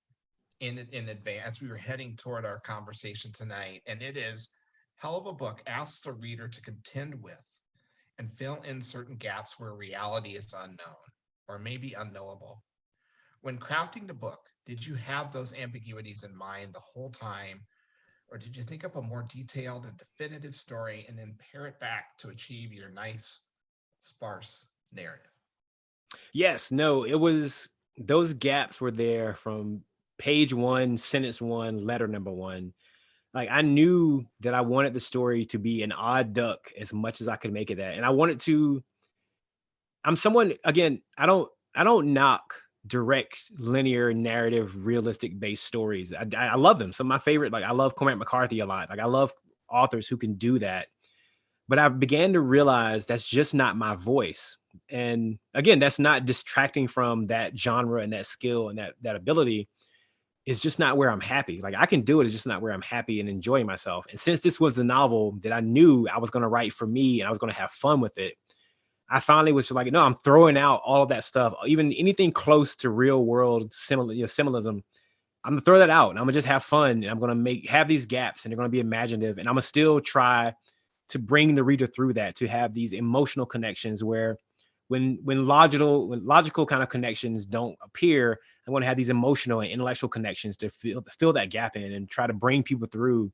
in advance. We were heading toward our conversation tonight, and it is, Hell of a Book asks the reader to contend with and fill in certain gaps where reality is unknown or maybe unknowable. When crafting the book, did you have those ambiguities in mind the whole time? Or did you think up a more detailed and definitive story and then pare it back to achieve your nice, sparse narrative? Yes, no, it was, those gaps were there from page 1, sentence 1, letter number 1. Like I knew that I wanted the story to be an odd duck as much as I could make it that. And I wanted to, I'm someone, again, I don't knock direct linear narrative realistic based stories. I love them. Some of my favorite, like I love Cormac McCarthy a lot. Like I love authors who can do that. But I began to realize that's just not my voice. And again, that's not distracting from that genre and that skill and that ability. It's just not where I'm happy. Like I can do it, it's just not where I'm happy and enjoying myself. And since this was the novel that I knew I was going to write for me and I was going to have fun with it, I finally was like, no, I'm throwing out all of that stuff, even anything close to real world symbolism. I'm gonna throw that out and I'm gonna just have fun and I'm gonna have these gaps and they're gonna be imaginative and I'm gonna still try to bring the reader through that, to have these emotional connections where when logical kind of connections don't appear, I want to have these emotional and intellectual connections to fill that gap in and try to bring people through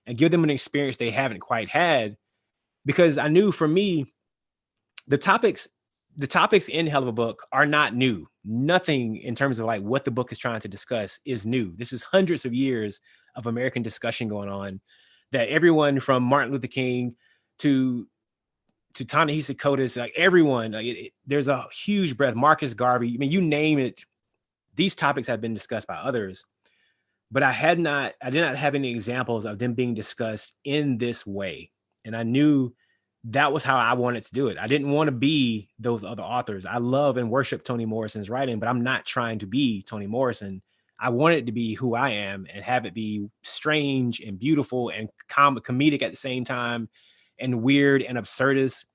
and give them an experience they haven't quite had. Because I knew for me, the topics in Hell of a Book are not new. Nothing in terms of like what the book is trying to discuss is new. This is hundreds of years of American discussion going on, that everyone from Martin Luther King to Ta-Nehisi Coates, like everyone, like there's a huge breadth. Marcus Garvey, I mean, you name it. These topics have been discussed by others, but I did not have any examples of them being discussed in this way. And I knew that was how I wanted to do it. I didn't want to be those other authors. I love and worship Toni Morrison's writing, but I'm not trying to be Toni Morrison. I wanted to be who I am and have it be strange and beautiful and comedic at the same time, and weird and absurdist.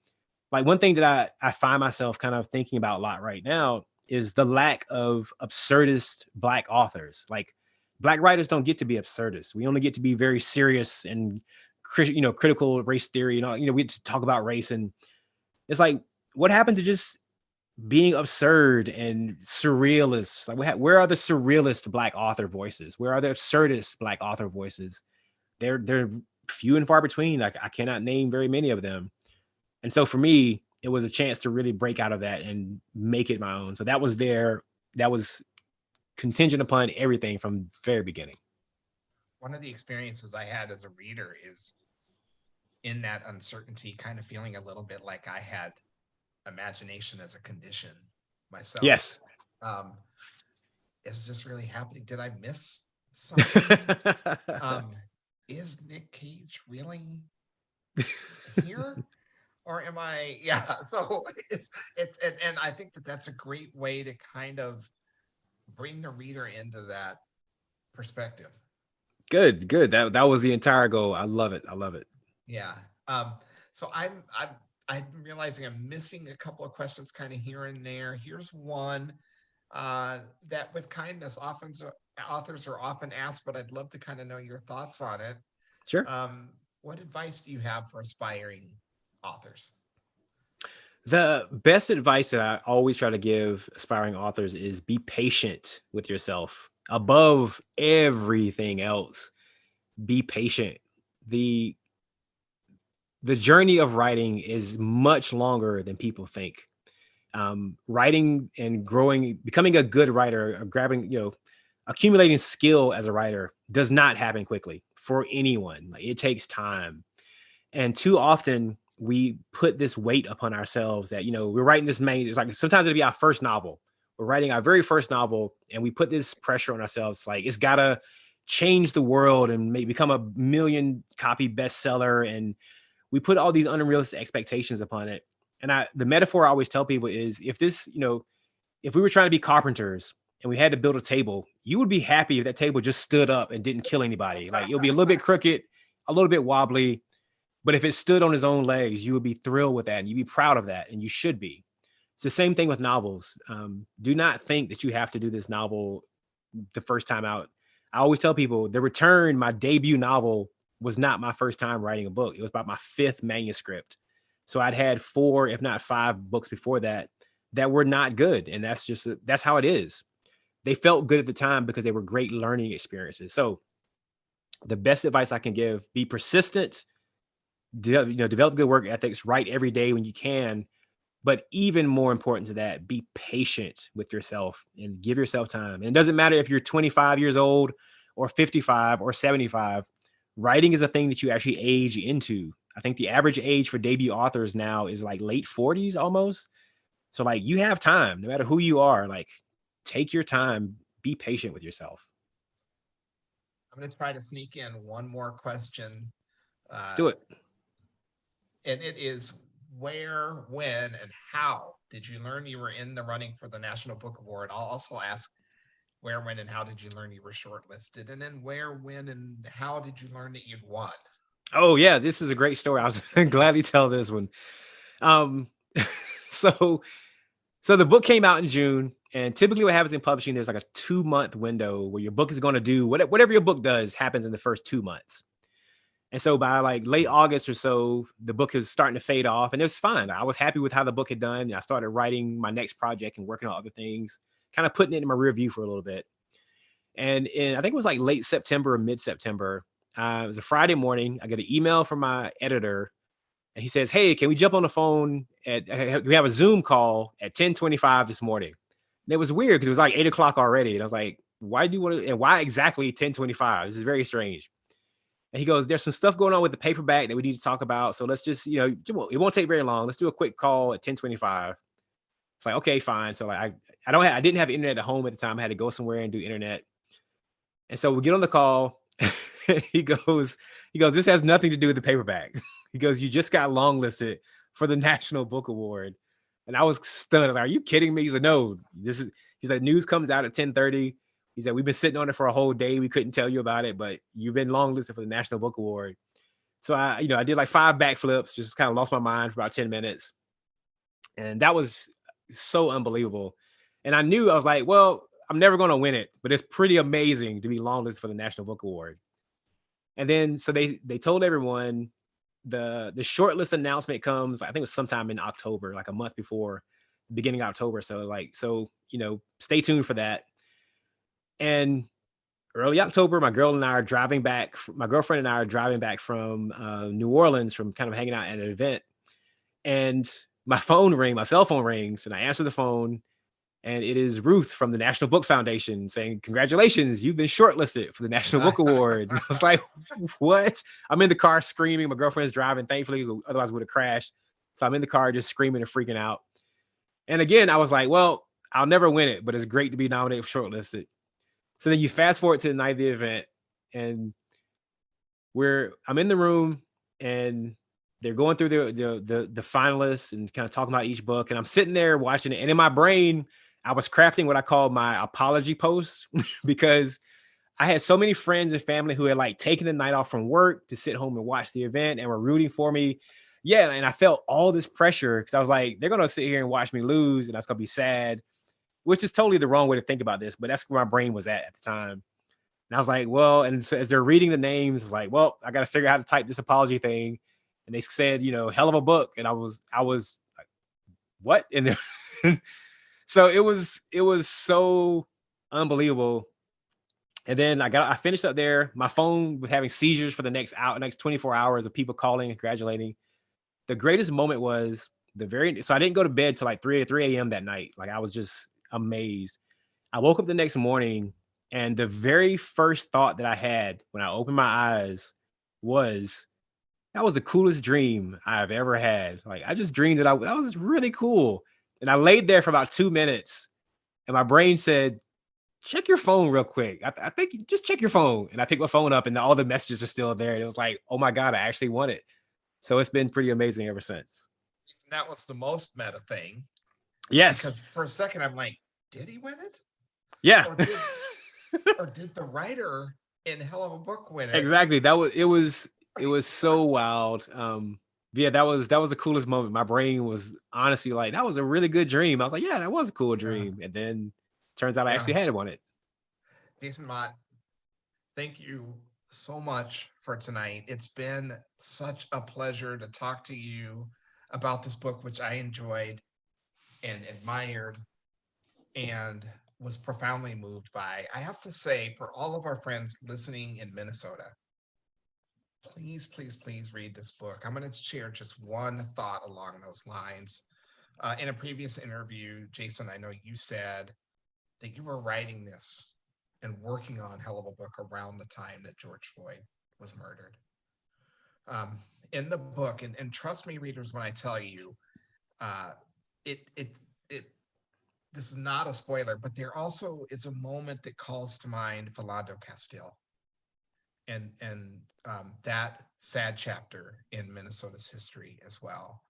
Like one thing that I find myself kind of thinking about a lot right now is the lack of absurdist Black authors. Like Black writers don't get to be absurdists. We only get to be very serious and critical race theory. We get to talk about race, and it's like, what happened to just being absurd and surrealist? Like, where are the surrealist Black author voices? Where are the absurdist Black author voices? They're few and far between. Like I cannot name very many of them. And so for me, it was a chance to really break out of that and make it my own. So that was contingent upon everything from the very beginning. One of the experiences I had as a reader is in that uncertainty, kind of feeling a little bit like I had imagination as a condition myself. Yes. Is this really happening? Did I miss something? Is Nick Cage really here? Or am I? Yeah. So it's and I think that's a great way to kind of bring the reader into that perspective. Good. That was the entire goal. I love it. Yeah. So I'm realizing I'm missing a couple of questions kind of here and there. Here's one that with kindness authors are often asked, but I'd love to kind of know your thoughts on it. Sure. What advice do you have for aspiring authors? The best advice that I always try to give aspiring authors is be patient with yourself above everything else. Be patient. The journey of writing is much longer than people think. Writing and growing, becoming a good writer, accumulating skill as a writer does not happen quickly for anyone. Like, it takes time. And too often we put this weight upon ourselves that, we're writing this it's like sometimes it'll be our first novel. We're writing our very first novel and we put this pressure on ourselves. Like it's gotta change the world and maybe become a 1 million copy bestseller. And we put all these unrealistic expectations upon it. And the metaphor I always tell people is if we were trying to be carpenters and we had to build a table, you would be happy if that table just stood up and didn't kill anybody. Like it'll be a little bit crooked, a little bit wobbly, but if it stood on its own legs, you would be thrilled with that and you'd be proud of that, and you should be. It's the same thing with novels. Do not think that you have to do this novel the first time out. I always tell people The Return, my debut novel, was not my first time writing a book. It was about my 5th manuscript. So I'd had 4, if not 5 books before that were not good. And that's how it is. They felt good at the time because they were great learning experiences. So the best advice I can give, be persistent, develop good work ethics, write every day when you can. But even more important to that, be patient with yourself and give yourself time. And it doesn't matter if you're 25 years old or 55 or 75. Writing is a thing that you actually age into. I think the average age for debut authors now is like late 40s almost. So like you have time, no matter who you are. Like take your time, be patient with yourself. I'm going to try to sneak in one more question. Let's do it. and it is where, when, and how did you learn you were in the running for the National Book Award? I'll also ask where, when, and how did you learn you were shortlisted? And then where, when, and how did you learn that you'd won? Oh yeah, this is a great story. I was gladly tell this one. Um, so so the book came out in June, and typically what happens in publishing, there's like a 2-month window where your book is going to do whatever your book does happens in the first 2 months. And so by like late August or so, the book is starting to fade off, and it was fine. I was happy with how the book had done. I started writing my next project and working on other things, kind of putting it in my rear view for a little bit. And I think it was like late September or mid September. It was a Friday morning. I get an email from my editor, and he says, "Hey, can we jump on the phone? We have a Zoom call at 10:25 this morning." And it was weird because it was like 8 o'clock already, and I was like, "Why do you want to? And why exactly 10:25? This is very strange." And he goes, "There's some stuff going on with the paperback that we need to talk about. So let's just, it won't take very long. Let's do a quick call at 10:25." It's like, okay, fine. So like, I didn't have internet at home at the time. I had to go somewhere and do internet. And so we get on the call. he goes, "This has nothing to do with the paperback." He goes, "You just got longlisted for the National Book Award." And I was stunned. I was like, "Are you kidding me?" He's like, "No, he's like, news comes out at 10:30. He said, "We've been sitting on it for a whole day. We couldn't tell you about it, but you've been longlisted for the National Book Award." So I did like 5 backflips, just kind of lost my mind for about 10 minutes. And that was so unbelievable. And I knew, I was like, well, I'm never going to win it, but it's pretty amazing to be longlisted for the National Book Award. And then so they told everyone the shortlist announcement comes, I think it was sometime in October, like a month before beginning of October. So stay tuned for that. And early October, my girlfriend and I are driving back from New Orleans, from kind of hanging out at an event. And my cell phone rings, and I answer the phone, and it is Ruth from the National Book Foundation saying, "Congratulations, you've been shortlisted for the National Book Award." And I was like, "What?" I'm in the car screaming. My girlfriend's driving, thankfully, otherwise would have crashed. So I'm in the car just screaming and freaking out. And again, I was like, well, I'll never win it, but it's great to be nominated for shortlisted. So then you fast forward to the night of the event, and I'm in the room, and they're going through the finalists and kind of talking about each book, and I'm sitting there watching it. And in my brain, I was crafting what I call my apology post because I had so many friends and family who had like taken the night off from work to sit home and watch the event and were rooting for me. Yeah, and I felt all this pressure because I was like, they're gonna sit here and watch me lose, and that's gonna be sad, which is totally the wrong way to think about this, but that's where my brain was at the time. And I was like, well, and so as they're reading the names, it's like, well, I got to figure out how to type this apology thing. And they said, hell of a book. And I was like, what? And so it was so unbelievable. And then I finished up there. My phone was having seizures for the next 24 hours of people calling and congratulating. The greatest moment was so I didn't go to bed till like 3 a.m. that night. Like, I was just amazed. I woke up the next morning, and the very first thought that I had when I opened my eyes was, that was the coolest dream I've ever had. Like, I just dreamed that was really cool. And I laid there for about 2 minutes, and my brain said, check your phone real quick. I think just check your phone. And I picked my phone up, and all the messages are still there. And it was like, oh my God, I actually won it. So it's been pretty amazing ever since. That was the most meta thing. Yes. Because for a second, I'm like, did he win it? Yeah. Or did the writer in Hell of a Book win it? Exactly. It was so wild. Yeah, that was the coolest moment. My brain was honestly like, that was a really good dream. I was like, yeah, that was a cool dream. And then turns out I actually had won it. Jason Mott, thank you so much for tonight. It's been such a pleasure to talk to you about this book, which I enjoyed and admired and was profoundly moved by. I have to say, for all of our friends listening in Minnesota, please, please, please read this book. I'm going to share just one thought along those lines. In a previous interview, Jason, I know you said that you were writing this and working on Hell of a Book around the time that George Floyd was murdered. In the book, and trust me, readers, when I tell you, this is not a spoiler, but there also is a moment that calls to mind Philando Castile and that sad chapter in Minnesota's history as well.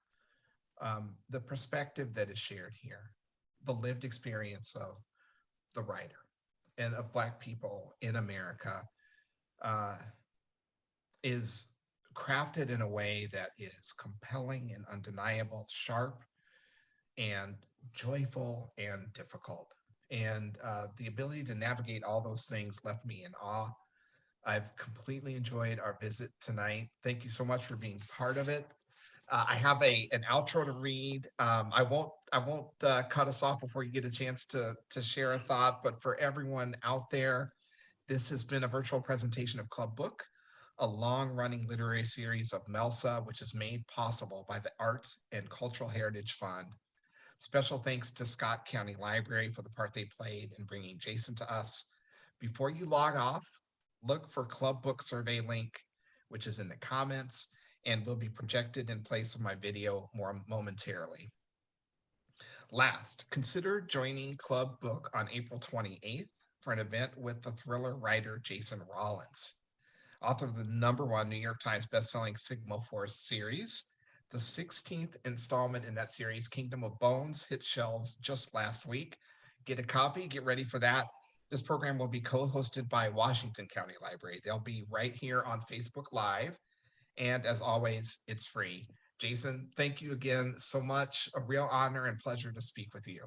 The perspective that is shared here, the lived experience of the writer and of Black people in America uh, is crafted in a way that is compelling and undeniable, sharp and joyful and difficult. And the ability to navigate all those things left me in awe. I've completely enjoyed our visit tonight. Thank you so much for being part of it. I have an outro to read. I won't cut us off before you get a chance to share a thought. But for everyone out there, this has been a virtual presentation of Club Book, a long-running literary series of MELSA, which is made possible by the Arts and Cultural Heritage Fund. Special thanks to Scott County Library for the part they played in bringing Jason to us. Before you log off, look for Club Book Survey link, which is in the comments and will be projected in place of my video more momentarily. Last, consider joining Club Book on April 28th for an event with the thriller writer Jason Rollins, author of the #1 New York Times bestselling Sigma Force series. The 16th installment in that series, Kingdom of Bones, hit shelves just last week. Get a copy, get ready for that. This program will be co-hosted by Washington County Library. They'll be right here on Facebook Live. And as always, it's free. Jason, thank you again so much. A real honor and pleasure to speak with you.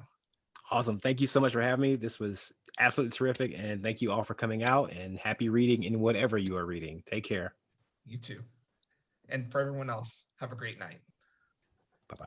Awesome. Thank you so much for having me. This was absolutely terrific. And thank you all for coming out, and happy reading in whatever you are reading. Take care. You too. And for everyone else, have a great night.